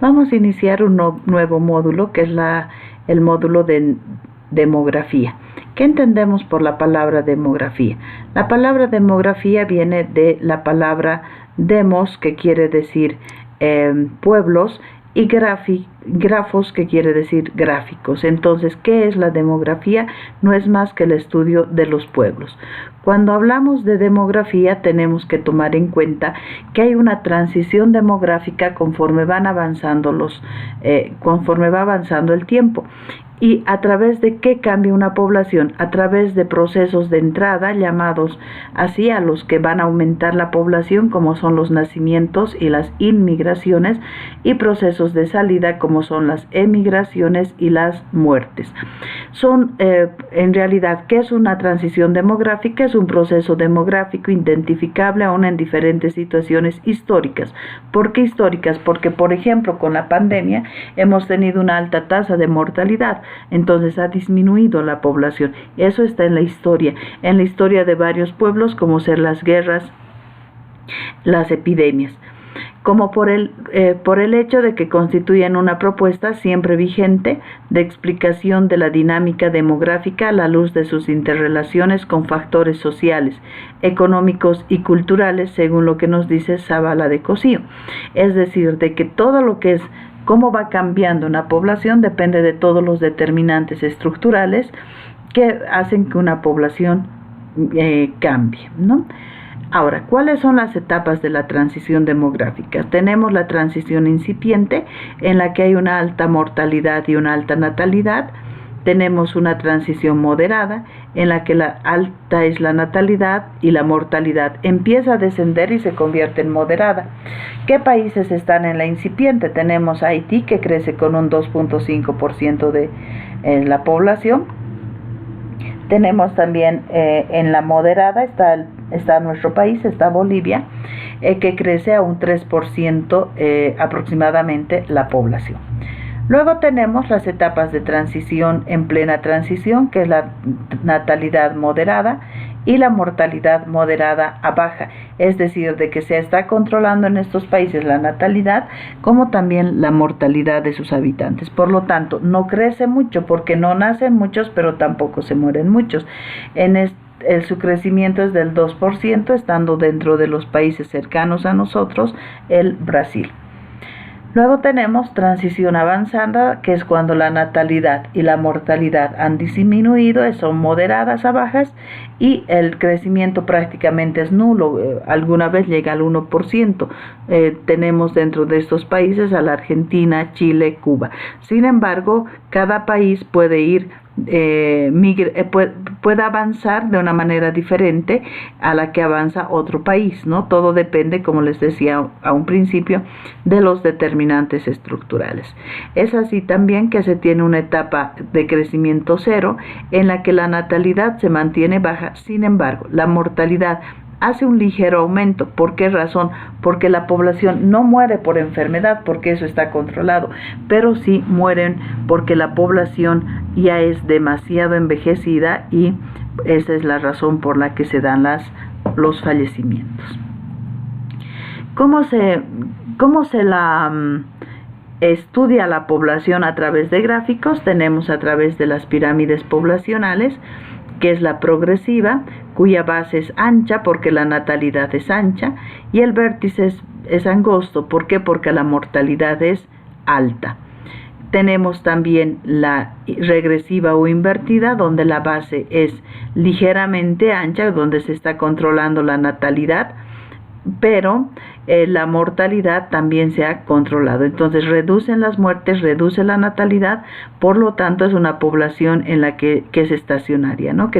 Vamos a iniciar un nuevo módulo que es el módulo de demografía. ¿Qué entendemos por la palabra demografía? La palabra demografía viene de la palabra demos, que quiere decir pueblos, y grafos, que quiere decir gráficos. Entonces, ¿qué es la demografía? No es más que el estudio de los pueblos. Cuando hablamos de demografía, tenemos que tomar en cuenta que hay una transición demográfica conforme va avanzando el tiempo. ¿Y a través de qué cambia una población? A través de procesos de entrada, llamados así a los que van a aumentar la población, como son los nacimientos y las inmigraciones, y procesos de salida, como son las emigraciones y las muertes. En realidad, ¿qué es una transición demográfica? Es un proceso demográfico identificable aún en diferentes situaciones históricas. ¿Por qué históricas? Porque, por ejemplo, con la pandemia hemos tenido una alta tasa de mortalidad. Entonces ha disminuido la población. Eso está en la historia de varios pueblos, como ser las guerras, las epidemias, como por el hecho de que constituyen una propuesta siempre vigente de explicación de la dinámica demográfica a la luz de sus interrelaciones con factores sociales, económicos y culturales, según lo que nos dice Zavala de Cosío. Es decir, de que todo lo que es cómo va cambiando una población depende de todos los determinantes estructurales que hacen que una población cambie, ¿no? Ahora, ¿cuáles son las etapas de la transición demográfica? Tenemos la transición incipiente, en la que hay una alta mortalidad y una alta natalidad. Tenemos una transición moderada, en la que la alta es la natalidad y la mortalidad empieza a descender y se convierte en moderada. ¿Qué países están en la incipiente? Tenemos Haití, que crece con un 2.5% de la población. Tenemos también en la moderada está nuestro país, está Bolivia, que crece a un 3% aproximadamente la población. Luego tenemos las etapas de transición en plena transición, que es la natalidad moderada y la mortalidad moderada a baja, es decir, de que se está controlando en estos países la natalidad como también la mortalidad de sus habitantes. Por lo tanto, no crece mucho porque no nacen muchos, pero tampoco se mueren muchos. Su crecimiento es del 2%, estando dentro de los países cercanos a nosotros, el Brasil. Luego tenemos transición avanzada, que es cuando la natalidad y la mortalidad han disminuido, son moderadas a bajas, y el crecimiento prácticamente es nulo, alguna vez llega al 1%. Tenemos dentro de estos países a la Argentina, Chile, Cuba. Sin embargo, cada país puede puede avanzar de una manera diferente a la que avanza otro país, ¿no? Todo depende, como les decía a un principio, de los determinantes estructurales. Es así también que se tiene una etapa de crecimiento cero, en la que la natalidad se mantiene baja. Sin embargo, la mortalidad hace un ligero aumento. ¿Por qué razón? Porque la población no muere por enfermedad, porque eso está controlado, pero sí mueren porque la población ya es demasiado envejecida, y esa es la razón por la que se dan los fallecimientos. ¿Cómo se estudia la población a través de gráficos? Tenemos a través de las pirámides poblacionales, que es la progresiva, cuya base es ancha porque la natalidad es ancha, y el vértice es angosto. ¿Por qué? Porque la mortalidad es alta. Tenemos también la regresiva o invertida, donde la base es ligeramente ancha, donde se está controlando la natalidad, pero la mortalidad también se ha controlado. Entonces reducen las muertes, reduce la natalidad, por lo tanto es una población en la que es estacionaria, ¿no?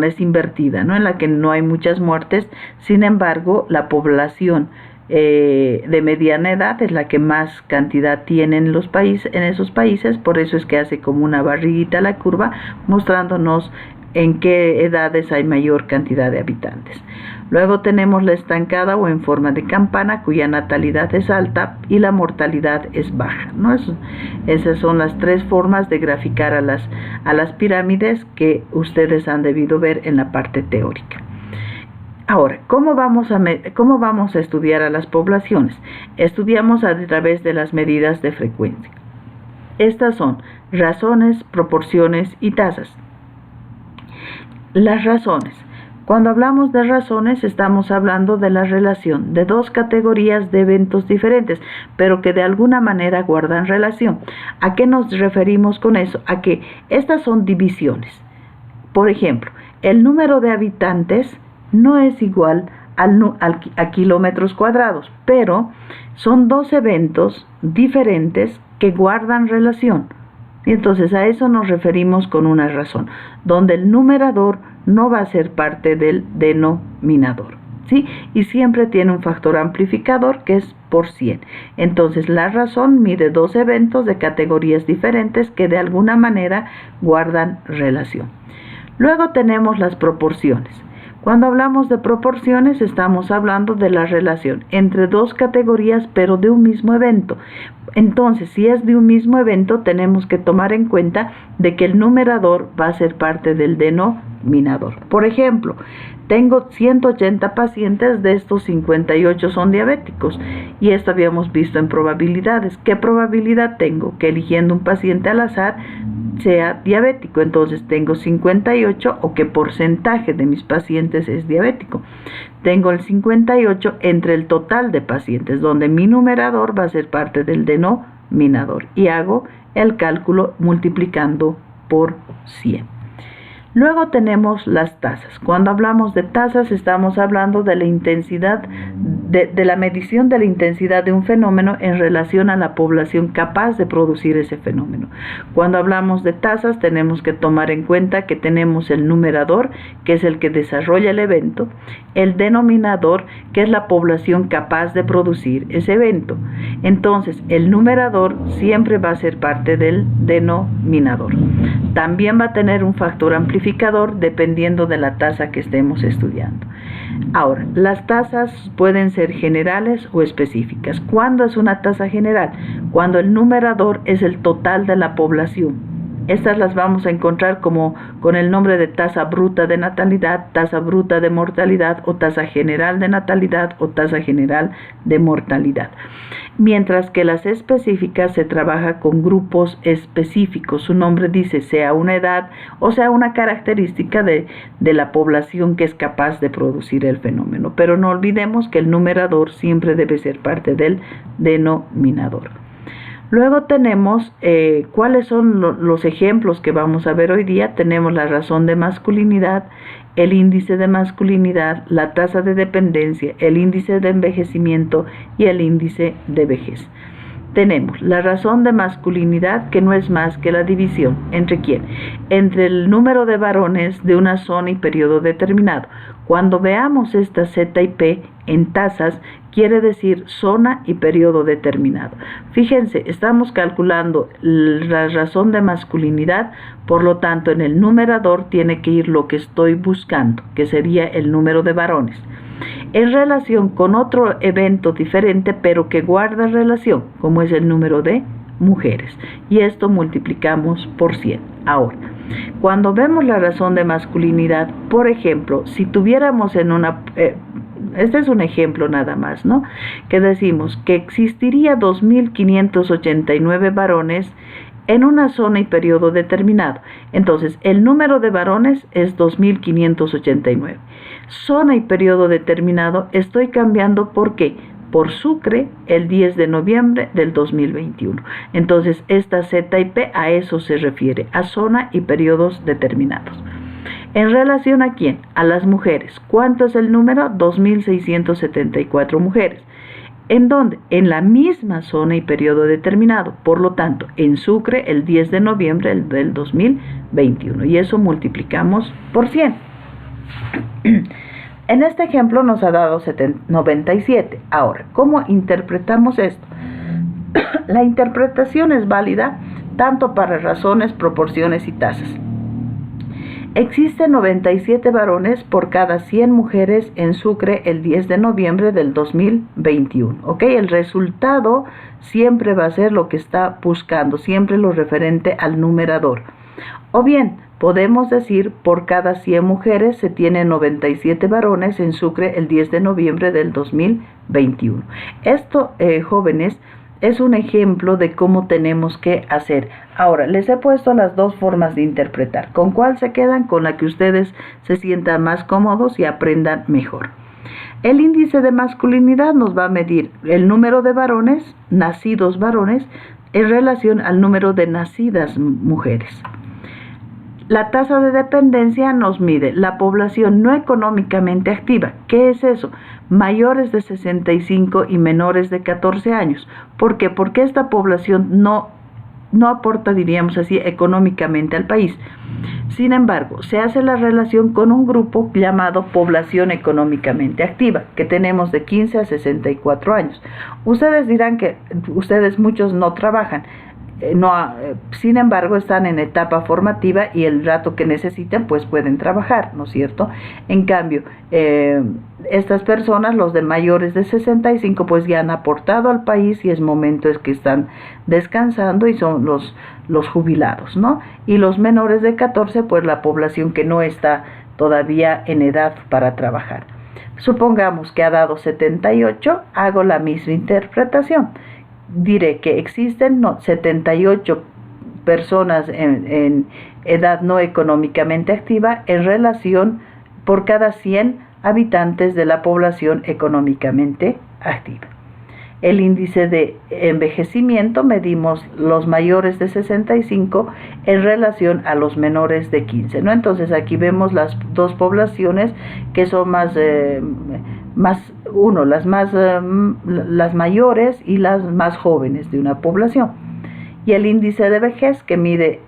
Es invertida, ¿no? En la que no hay muchas muertes. Sin embargo, la población de mediana edad es la que más cantidad tiene en esos países. Por eso es que hace como una barriguita la curva, mostrándonos en qué edades hay mayor cantidad de habitantes. Luego tenemos la estancada o en forma de campana, cuya natalidad es alta y la mortalidad es baja, ¿no? Esas son las tres formas de graficar a las pirámides que ustedes han debido ver en la parte teórica. Ahora, ¿cómo vamos a estudiar a las poblaciones? Estudiamos a través de las medidas de frecuencia. Estas son razones, proporciones y tasas. Las razones. Cuando hablamos de razones, estamos hablando de la relación de dos categorías de eventos diferentes, pero que de alguna manera guardan relación. ¿A qué nos referimos con eso? A que estas son divisiones. Por ejemplo, el número de habitantes no es igual a kilómetros cuadrados, pero son dos eventos diferentes que guardan relación. Y entonces a eso nos referimos con una razón, donde el numerador no va a ser parte del denominador, ¿sí? Y siempre tiene un factor amplificador que es por 100. Entonces la razón mide dos eventos de categorías diferentes que de alguna manera guardan relación. Luego tenemos las proporciones. Cuando hablamos de proporciones estamos hablando de la relación entre dos categorías pero de un mismo evento. Entonces, si es de un mismo evento, tenemos que tomar en cuenta de que el numerador va a ser parte del denominador. Por ejemplo, tengo 180 pacientes, de estos 58 son diabéticos y esto habíamos visto en probabilidades. ¿Qué probabilidad tengo? Que eligiendo un paciente al azar sea diabético. Entonces tengo 58 o qué porcentaje de mis pacientes es diabético. Tengo el 58 entre el total de pacientes, donde mi numerador va a ser parte del denominador y hago el cálculo multiplicando por 100. Luego tenemos las tasas. Cuando hablamos de tasas estamos hablando de la intensidad, de la medición de la intensidad de un fenómeno en relación a la población capaz de producir ese fenómeno. Cuando hablamos de tasas tenemos que tomar en cuenta que tenemos el numerador, que es el que desarrolla el evento, el denominador, que es la población capaz de producir ese evento. Entonces el numerador siempre va a ser parte del denominador. También va a tener un factor amplificador dependiendo de la tasa que estemos estudiando. Ahora, las tasas pueden ser generales o específicas. ¿Cuándo es una tasa general? Cuando el numerador es el total de la población. Estas las vamos a encontrar como con el nombre de tasa bruta de natalidad, tasa bruta de mortalidad o tasa general de natalidad o tasa general de mortalidad. Mientras que las específicas se trabaja con grupos específicos. Su nombre dice sea una edad o sea una característica de la población que es capaz de producir el fenómeno. Pero no olvidemos que el numerador siempre debe ser parte del denominador. Luego tenemos cuáles son los ejemplos que vamos a ver hoy día. Tenemos la razón de masculinidad, el índice de masculinidad, la tasa de dependencia, el índice de envejecimiento y el índice de vejez. Tenemos la razón de masculinidad, que no es más que la división. ¿Entre quién? Entre el número de varones de una zona y periodo determinado. Cuando veamos esta Z y P en tasas, quiere decir zona y periodo determinado. Fíjense, estamos calculando la razón de masculinidad, por lo tanto en el numerador tiene que ir lo que estoy buscando, que sería el número de varones, en relación con otro evento diferente, pero que guarda relación, como es el número de mujeres. Y esto multiplicamos por 100. Ahora, cuando vemos la razón de masculinidad, por ejemplo, si tuviéramos en una... este es un ejemplo nada más, ¿no? Que decimos que existiría 2.589 varones en una zona y periodo determinado. Entonces, el número de varones es 2.589. Zona y periodo determinado estoy cambiando, ¿por qué? Por Sucre, el 10 de noviembre del 2021. Entonces, esta Z y P a eso se refiere, a zona y periodos determinados. ¿En relación a quién? A las mujeres. ¿Cuánto es el número? 2.674 mujeres. ¿En dónde? En la misma zona y periodo determinado. Por lo tanto, en Sucre, el 10 de noviembre del 2021. Y eso multiplicamos por 100. En este ejemplo nos ha dado 97. Ahora, ¿cómo interpretamos esto? La interpretación es válida tanto para razones, proporciones y tasas. Existen 97 varones por cada 100 mujeres en Sucre el 10 de noviembre del 2021. ¿Ok? El resultado siempre va a ser lo que está buscando, siempre lo referente al numerador. O bien, Podemos decir, por cada 100 mujeres se tienen 97 varones en Sucre el 10 de noviembre del 2021. Esto, jóvenes, es un ejemplo de cómo tenemos que hacer. Ahora, les he puesto las dos formas de interpretar. ¿Con cuál se quedan? Con la que ustedes se sientan más cómodos y aprendan mejor. El índice de masculinidad nos va a medir el número de varones, nacidos varones, en relación al número de nacidas mujeres. La tasa de dependencia nos mide la población no económicamente activa. ¿Qué es eso? Mayores de 65 y menores de 14 años. ¿Por qué? Porque esta población no aporta, diríamos así, económicamente al país. Sin embargo, se hace la relación con un grupo llamado población económicamente activa, que tenemos de 15 a 64 años. Ustedes dirán que ustedes muchos no trabajan. Sin embargo, están en etapa formativa y el rato que necesiten, pues pueden trabajar, ¿no es cierto? En cambio, estas personas, los de mayores de 65, pues ya han aportado al país y es momento es que están descansando y son los jubilados, ¿no? Y los menores de 14, pues la población que no está todavía en edad para trabajar. Supongamos que ha dado 78, hago la misma interpretación. Diré que existen 78 personas en edad no económicamente activa en relación por cada 100 habitantes de la población económicamente activa. El índice de envejecimiento medimos los mayores de 65 en relación a los menores de 15, ¿no? Entonces aquí vemos las dos poblaciones que son las mayores y las más jóvenes de una población. Y el índice de vejez que mide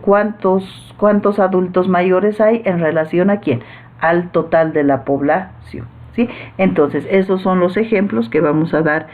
cuántos adultos mayores hay en relación a quién, al total de la población, ¿sí? Entonces esos son los ejemplos que vamos a dar